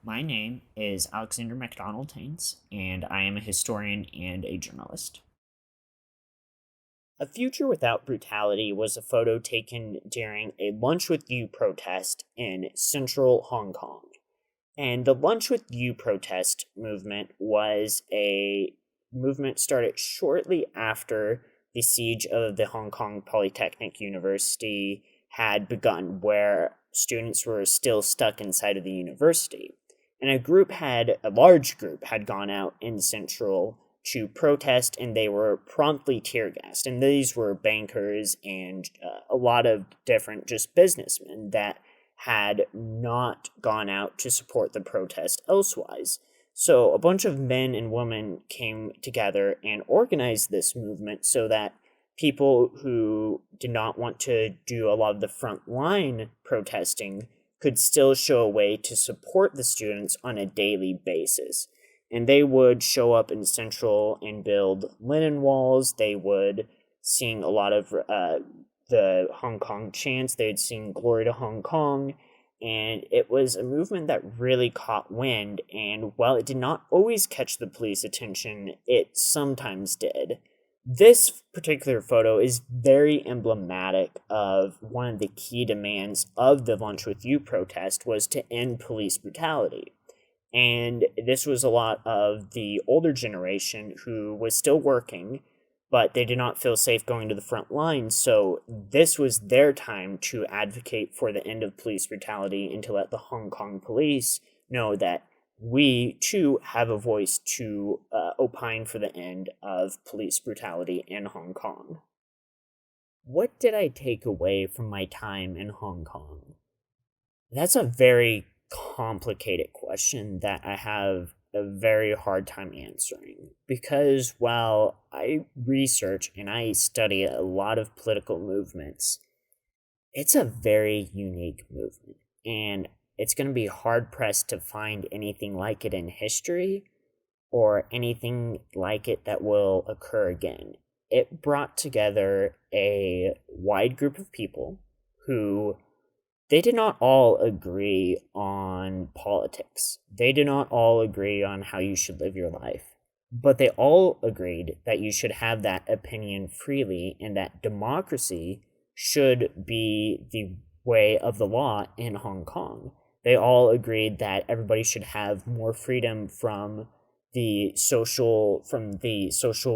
My name is Alexander MacDonald Haynes, and I am a historian and a journalist. A Future Without Brutality was a photo taken during a Lunch with You protest in central Hong Kong. And the Lunch with You protest movement was a movement started shortly after the siege of the Hong Kong Polytechnic University had begun, where students were still stuck inside of the university. And a large group had gone out in Central to protest, and they were promptly tear gassed. And these were bankers and a lot of different just businessmen that had not gone out to support the protest elsewise. So a bunch of men and women came together and organized this movement so that people who did not want to do a lot of the front line protesting could still show a way to support the students on a daily basis. And they would show up in Central and build Lennon Walls. They would sing a lot of the Hong Kong chants. They'd sing Glory to Hong Kong. And it was a movement that really caught wind. And while it did not always catch the police attention, it sometimes did. This particular photo is very emblematic of one of the key demands of the Lunch with You protest was to end police brutality. And this was a lot of the older generation who was still working, but they did not feel safe going to the front lines. So this was their time to advocate for the end of police brutality and to let the Hong Kong police know that we, too, have a voice to opine for the end of police brutality in Hong Kong. What did I take away from my time in Hong Kong? That's a very complicated question that I have a very hard time answering. Because while I research and I study a lot of political movements, it's a very unique movement. And it's going to be hard-pressed to find anything like it in history or anything like it that will occur again. It brought together a wide group of people who they did not all agree on politics. They did not all agree on how you should live your life. But they all agreed that you should have that opinion freely and that democracy should be the way of the law in Hong Kong. They all agreed that everybody should have more freedom from the social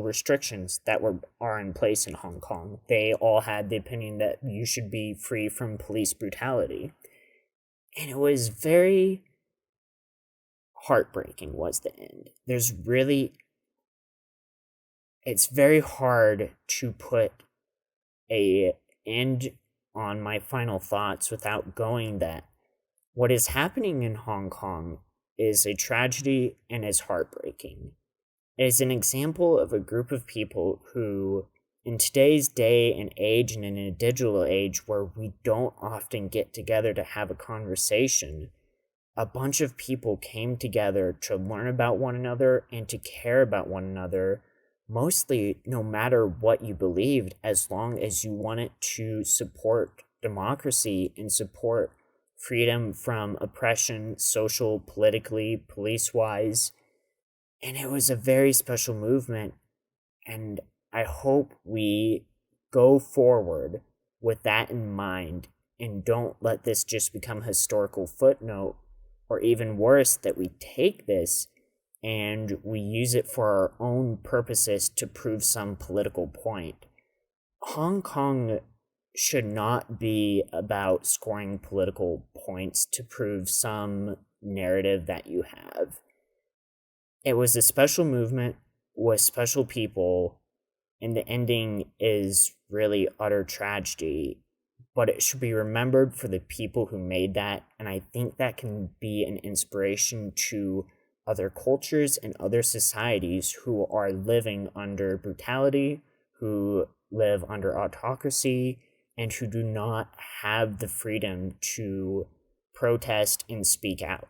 restrictions that are in place in Hong Kong. They all had the opinion that you should be free from police brutality. And it was very heartbreaking was the end. It's very hard to put a end on my final thoughts without going that what is happening in Hong Kong is a tragedy and is heartbreaking. It is an example of a group of people who, in today's day and age and in a digital age where we don't often get together to have a conversation, a bunch of people came together to learn about one another and to care about one another, mostly no matter what you believed, as long as you wanted to support democracy and support freedom from oppression, social, politically, police-wise. And it was a very special movement, and I hope we go forward with that in mind and don't let this just become a historical footnote, or even worse, that we take this and we use it for our own purposes to prove some political point. Hong Kong should not be about scoring political points to prove some narrative that you have. It was a special movement with special people, and the ending is really utter tragedy, but it should be remembered for the people who made that, and I think that can be an inspiration to other cultures and other societies who are living under brutality, who live under autocracy, and who do not have the freedom to protest and speak out.